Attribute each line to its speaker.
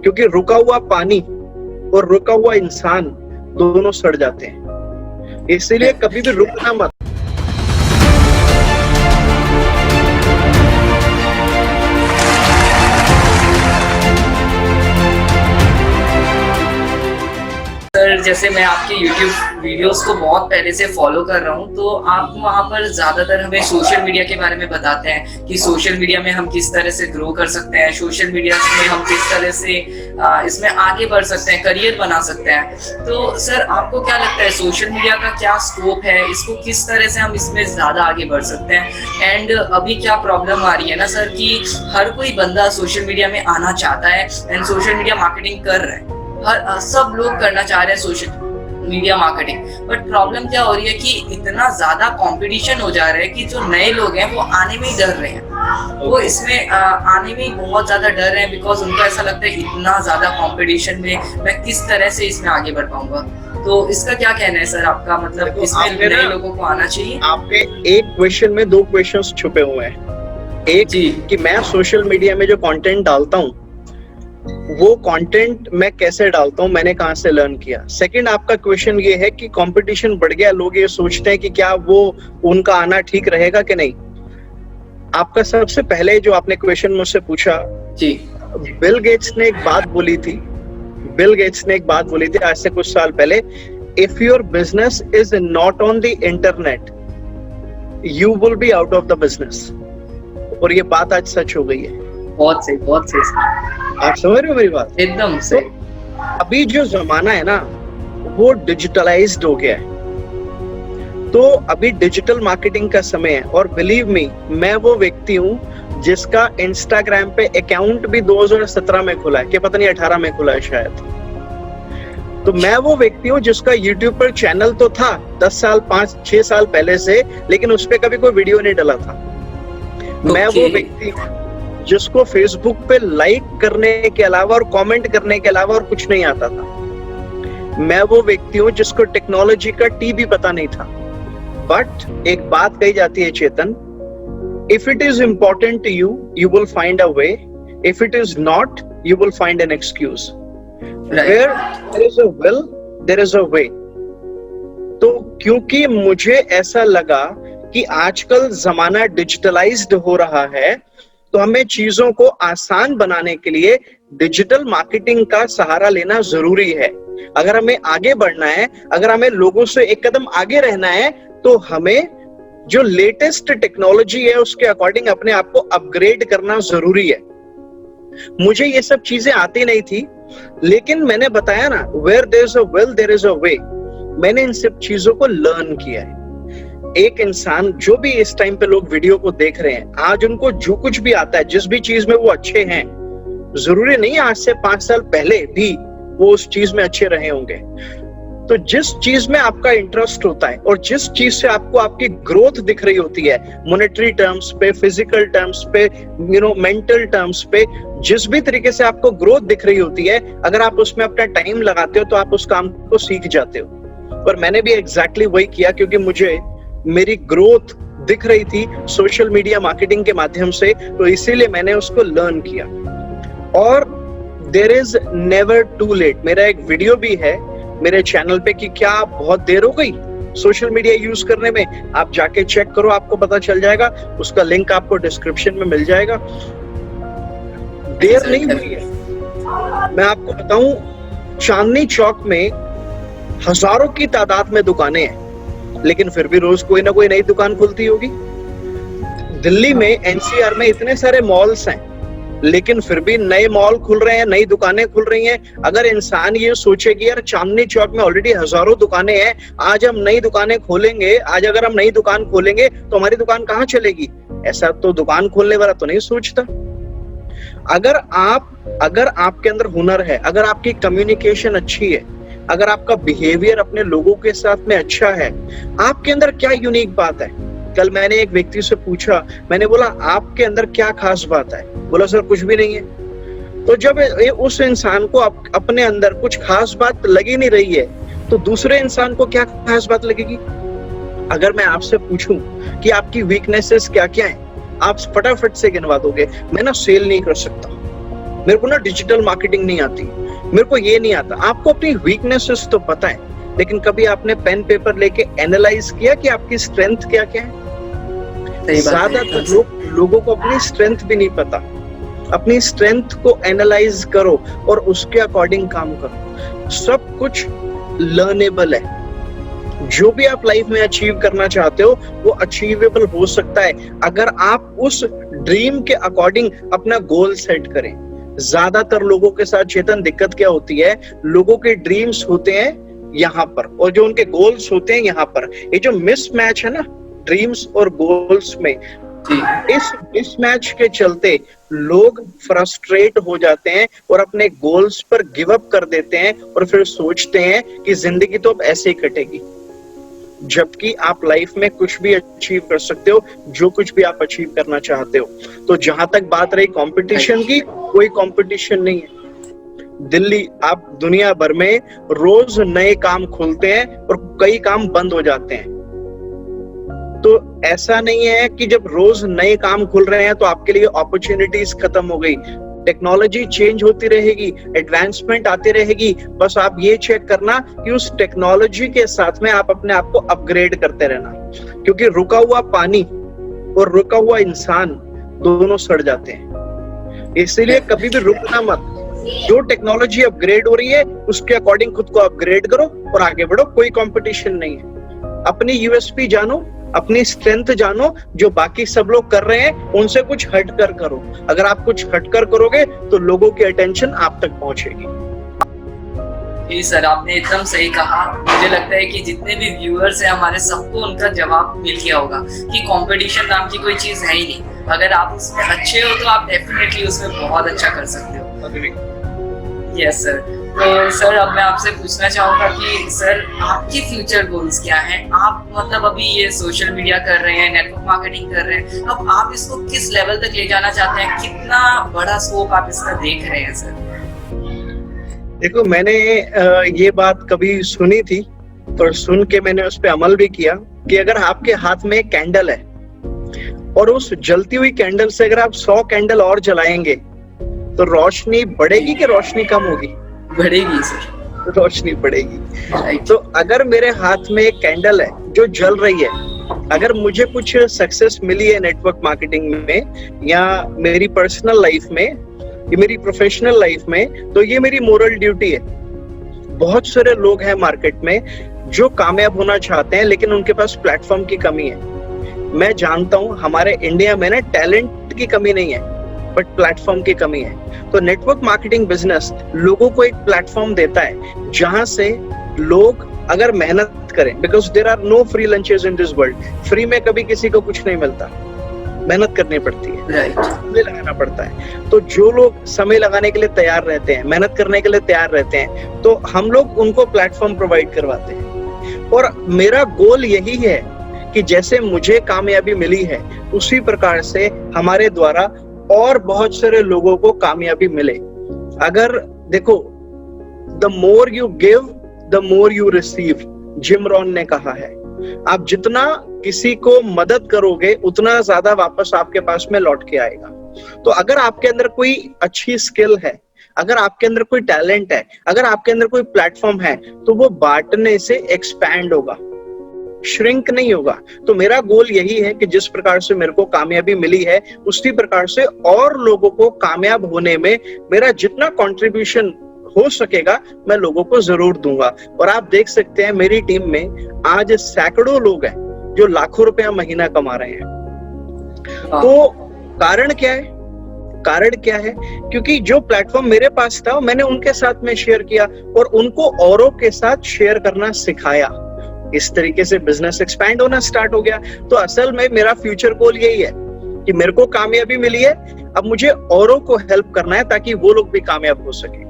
Speaker 1: क्योंकि रुका हुआ पानी और रुका हुआ इंसान दोनों सड़ जाते हैं, इसीलिए कभी भी रुकना मत।
Speaker 2: सर जैसे मैं आपके YouTube वीडियोस को बहुत पहले से फॉलो कर रहा हूँ, तो आप वहाँ पर ज़्यादातर हमें सोशल मीडिया के बारे में बताते हैं कि सोशल मीडिया में हम किस तरह से ग्रो कर सकते हैं, सोशल मीडिया में हम किस तरह से इसमें आगे बढ़ सकते हैं, करियर बना सकते हैं। तो सर आपको क्या लगता है सोशल मीडिया का क्या स्कोप है, इसको किस तरह से हम इसमें ज़्यादा आगे बढ़ सकते हैं? एंड अभी क्या प्रॉब्लम आ रही है ना सर कि हर कोई बंदा सोशल मीडिया में आना चाहता है एंड सोशल मीडिया मार्केटिंग कर रहे हैं, सब लोग करना चाह रहे हैं social media marketing, but problem क्या हो रही है कि इतना ज्यादा कंपटीशन हो जा रहा है कि जो नए लोग हैं वो आने में ही डर रहे हैं, वो इसमें आने में ही बहुत ज्यादा डर रहे हैं, बिकॉज उनको ऐसा लगता है इतना ज्यादा कंपटीशन में मैं किस तरह से इसमें आगे बढ़ पाऊंगा। तो इसका क्या कहना है सर आपका, मतलब इसमें नए लोगों को आना चाहिए?
Speaker 1: आपके एक क्वेश्चन में दो क्वेश्चंस छुपे हुए हैं। एक कि मैं सोशल मीडिया में जो कंटेंट डालता हूँ वो कंटेंट मैं कैसे डालता हूँ, मैंने कहाँ से लर्न किया। सेकंड आपका क्वेश्चन ये है कि कंपटीशन बढ़ गया, लोग ये सोचते हैं कि क्या वो उनका आना ठीक रहेगा कि नहीं। आपका सबसे पहले जो आपने क्वेश्चन मुझसे पूछा
Speaker 2: जी,
Speaker 1: बिल गेट्स ने एक बात बोली थी आज से कुछ साल पहले, if your business is not on the internet you will be out of the business. और ये बात आज सच हो गई है।
Speaker 2: बहुत सही सर।
Speaker 1: आप समझ रहे हो मेरी बात?
Speaker 2: एकदम से।
Speaker 1: अभी जो जमाना है ना वो डिजिटलाइज्ड हो गया है, तो अभी डिजिटल मार्केटिंग का समय है। और बिलीव मी, मैं वो व्यक्ति हूँ जिसका इंस्टाग्राम पे अकाउंट भी 2017 में खुला है, कि पता नहीं 18 में खुला है शायद। तो मैं वो व्यक्ति हूँ जिसका यूट्यूब पर चैनल तो था 10 साल 5-6 साल पहले से, लेकिन उस पर कभी कोई वीडियो नहीं डला था। मैं वो व्यक्ति हूँ जिसको फेसबुक पे लाइक करने के अलावा और कमेंट करने के अलावा और कुछ नहीं आता था। मैं वो व्यक्ति हूँ जिसको टेक्नोलॉजी का टी भी पता नहीं था। बट एक बात कही जाती है Chetan, if it is important to you you will find a way, if it is not you will find an excuse. Where there is a will there is a way. तो क्योंकि मुझे ऐसा लगा कि आजकल जमाना डिजिटलाइज्ड हो रहा है, तो हमें चीजों को आसान बनाने के लिए डिजिटल मार्केटिंग का सहारा लेना जरूरी है। अगर हमें आगे बढ़ना है, अगर हमें लोगों से एक कदम आगे रहना है, तो हमें जो लेटेस्ट टेक्नोलॉजी है उसके अकॉर्डिंग अपने आप को अपग्रेड करना जरूरी है। मुझे ये सब चीजें आती नहीं थी, लेकिन मैंने बताया ना, where there is a will there is a way. मैंने इन सब चीजों को लर्न किया है। एक इंसान, जो भी इस टाइम पे लोग वीडियो को देख रहे हैं, आज उनको जो कुछ भी आता है, जिस भी चीज में वो अच्छे हैं, जरूरी नहीं आज से 5 साल पहले भी वो उस चीज में अच्छे रहे होंगे। तो जिस चीज में आपका इंटरेस्ट होता है और जिस चीज से आपको आपकी ग्रोथ दिख रही होती है, मॉनेटरी टर्म्स पे, फिजिकल टर्म्स पे, मेंटल टर्म्स पे, जिस भी तरीके से आपको ग्रोथ दिख रही होती है, अगर आप उसमें अपना टाइम लगाते हो तो आप उस काम को सीख जाते हो। और मैंने भी एग्जैक्टली वही किया, क्योंकि मुझे मेरी ग्रोथ दिख रही थी सोशल मीडिया मार्केटिंग के माध्यम से, तो इसीलिए मैंने उसको लर्न किया। और there is never too late. मेरा एक वीडियो भी है मेरे चैनल पे कि क्या बहुत देर हो गई सोशल मीडिया यूज करने में, आप जाके चेक करो, आपको पता चल जाएगा। उसका लिंक आपको डिस्क्रिप्शन में मिल जाएगा। देर नहीं हुई है। मैं आपको बताऊं, चांदनी चौक में हजारों की तादाद में दुकानें हैं, लेकिन फिर भी रोज कोई ना कोई नई दुकान खुलती होगी। दिल्ली में एनसीआर में इतने सारे मॉल्स हैं, लेकिन फिर भी नए मॉल खुल रहे हैं, नई दुकानें खुल रही हैं। अगर इंसान ये सोचे कि यार चांदनी चौक में ऑलरेडी हजारों दुकानें हैं, आज हम नई दुकानें खोलेंगे, आज अगर हम नई दुकान खोलेंगे तो हमारी दुकान कहाँ चलेगी, ऐसा तो दुकान खोलने वाला तो नहीं सोचता। अगर आपके अंदर हुनर है, अगर आपकी कम्युनिकेशन अच्छी है, अगर आपका बिहेवियर अपने लोगों के साथ में अच्छा है, आपके अंदर क्या यूनिक बात है। कल मैंने एक व्यक्ति से पूछा, मैंने बोला आपके अंदर क्या खास बात है? बोला सर कुछ भी नहीं है। तो जब उस इंसान को अपने अंदर कुछ खास बात लगी नहीं रही है, तो दूसरे इंसान को क्या खास बात लगेगी? अगर मैं आपसे पूछूं कि आपकी वीकनेसेस क्या क्या है, आप फटाफट से गिनवा दोगे। मैं ना सेल नहीं कर सकता, मेरे को ना डिजिटल मार्केटिंग नहीं आती, मेरे को ये नहीं आता। आपको अपनी वीकनेसेस तो पता है, लेकिन कभी आपने पेन पेपर लेके एनालाइज किया कि आपकी स्ट्रेंथ क्या क्या है? ज्यादातर लोगों को अपनी स्ट्रेंथ भी नहीं पता। अपनी स्ट्रेंथ को एनालाइज करो और उसके अकॉर्डिंग काम करो। सब कुछ लर्नेबल है। जो भी आप लाइफ में अचीव करना चाहते हो वो अचीवेबल हो सकता है अगर आप उस ड्रीम के अकॉर्डिंग अपना गोल सेट करें। ज्यादातर लोगों के साथ चेतन दिक्कत क्या होती है, लोगों के ड्रीम्स होते हैं यहाँ पर और जो उनके गोल्स होते हैं यहाँ पर। ये जो मिसमैच है ना ड्रीम्स और गोल्स में, इस मिसमैच के चलते लोग फ्रस्ट्रेट हो जाते हैं और अपने गोल्स पर गिव अप कर देते हैं और फिर सोचते हैं कि जिंदगी तो अब ऐसे ही कटेगी। जबकि आप लाइफ में कुछ भी अचीव कर सकते हो, जो कुछ भी आप अचीव करना चाहते हो। तो जहां तक बात रही कंपटीशन की, कोई कंपटीशन नहीं है। दिल्ली, आप दुनिया भर में रोज नए काम खुलते हैं और कई काम बंद हो जाते हैं। तो ऐसा नहीं है कि जब रोज नए काम खुल रहे हैं तो आपके लिए अपॉर्चुनिटीज खत्म हो गई। टेक्नोलॉजी चेंज होती रहेगी, एडवांसमेंट आती रहेगी। बस आप ये चेक करना कि उस टेक्नोलॉजी के साथ में आप अपने आप को अपग्रेड करते रहना, क्योंकि रुका हुआ पानी और रुका हुआ इंसान दोनों सड़ जाते हैं। इसीलिए कभी भी रुकना मत। जो टेक्नोलॉजी अपग्रेड हो रही है उसके अकॉर्डिंग खुद को अपग्रेड करो और आगे बढ़ो। कोई कंपटीशन नहीं है। अपनी यूएसपी जानो, अपनी स्ट्रेंथ जानो। जो बाकी सब लोग कर रहे हैं उनसे कुछ हटकर करो। अगर आप कुछ हटकर करोगे तो लोगों की अटेंशन आप तक पहुंचेगी।
Speaker 2: जी सर, आपने एकदम सही कहा। मुझे लगता है कि जितने भी व्यूअर्स हैं हमारे, सबको उनका जवाब मिल गया होगा कि कंपटीशन नाम की कोई चीज है ही नहीं। अगर आप उसमें अच्छे हो तो आप डेफिनेटली उसमें बहुत अच्छा कर सकते हो। Yes sir. तो सर अब मैं आपसे पूछना चाहूंगा कि सर आपके फ्यूचर गोल्स क्या हैं? आप मतलब अभी ये सोशल मीडिया कर रहे हैं, नेटवर्क मार्केटिंग कर रहे हैं, अब आप इसको किस लेवल तक ले जाना चाहते हैं? कितना बड़ा स्कोप आप इसका देख रहे हैं सर?
Speaker 1: देखो, मैंने ये बात कभी सुनी थी और सुन के मैंने उस पर अमल भी किया कि अगर आपके हाथ में एक कैंडल है और उस जलती हुई कैंडल से अगर आप 100 कैंडल और जलाएंगे तो रोशनी बढ़ेगी कि रोशनी कम होगी?
Speaker 2: बढ़ेगी सर।
Speaker 1: रोशनी बढ़ेगी। तो अगर मेरे हाथ में एक कैंडल है जो जल रही है, अगर मुझे कुछ सक्सेस मिली है नेटवर्क मार्केटिंग में या मेरी पर्सनल लाइफ में या मेरी प्रोफेशनल लाइफ में, तो ये मेरी मोरल ड्यूटी है। बहुत सारे लोग हैं मार्केट में जो कामयाब होना चाहते हैं लेकिन उनके पास प्लेटफॉर्म की कमी है। मैं जानता हूं हमारे इंडिया में ना टैलेंट की कमी नहीं है, बट प्लेटफॉर्म की कमी है। तो नेटवर्क मार्केटिंग बिजनेस लोगों को एक प्लेटफॉर्म देता है जहां से लोग अगर मेहनत करें, because there are no free lunches in this world. Free में कभी किसी को कुछ नहीं मिलता, मेहनत करनी पड़ती है, समय लगाना पड़ता है। तो जो लोग समय लगाने के लिए तैयार रहते हैं, मेहनत करने के लिए तैयार रहते हैं, तो हम लोग उनको प्लेटफॉर्म प्रोवाइड करवाते हैं। और मेरा गोल यही है कि जैसे मुझे कामयाबी मिली है उसी प्रकार से हमारे द्वारा और बहुत सारे लोगों को कामयाबी मिले। अगर देखो, the more you give the more you receive, Jim Rohn ने कहा है। आप जितना किसी को मदद करोगे उतना ज्यादा वापस आपके पास में लौट के आएगा। तो अगर आपके अंदर कोई अच्छी स्किल है, अगर आपके अंदर कोई टैलेंट है, अगर आपके अंदर कोई प्लेटफॉर्म है, तो वो बांटने से एक्सपैंड होगा, श्रिंक नहीं होगा। तो मेरा गोल यही है कि जिस प्रकार से मेरे को कामयाबी मिली है उसी प्रकार से और लोगों को कामयाब होने में मेरा जितना कंट्रीब्यूशन हो सकेगा मैं लोगों को जरूर दूंगा। और आप देख सकते हैं मेरी टीम में आज सैकड़ों लोग हैं जो लाखों रुपया महीना कमा रहे हैं। तो कारण क्या है? कारण क्या है? क्योंकि जो प्लेटफॉर्म मेरे पास था मैंने उनके साथ में शेयर किया और उनको औरों के साथ शेयर करना सिखाया। इस तरीके से बिजनेस एक्सपैंड होना स्टार्ट हो गया। तो असल में मेरा फ्यूचर गोल यही है कि मेरे को कामयाबी मिली है, अब मुझे औरों को हेल्प करना है ताकि वो लोग भी कामयाब हो सके।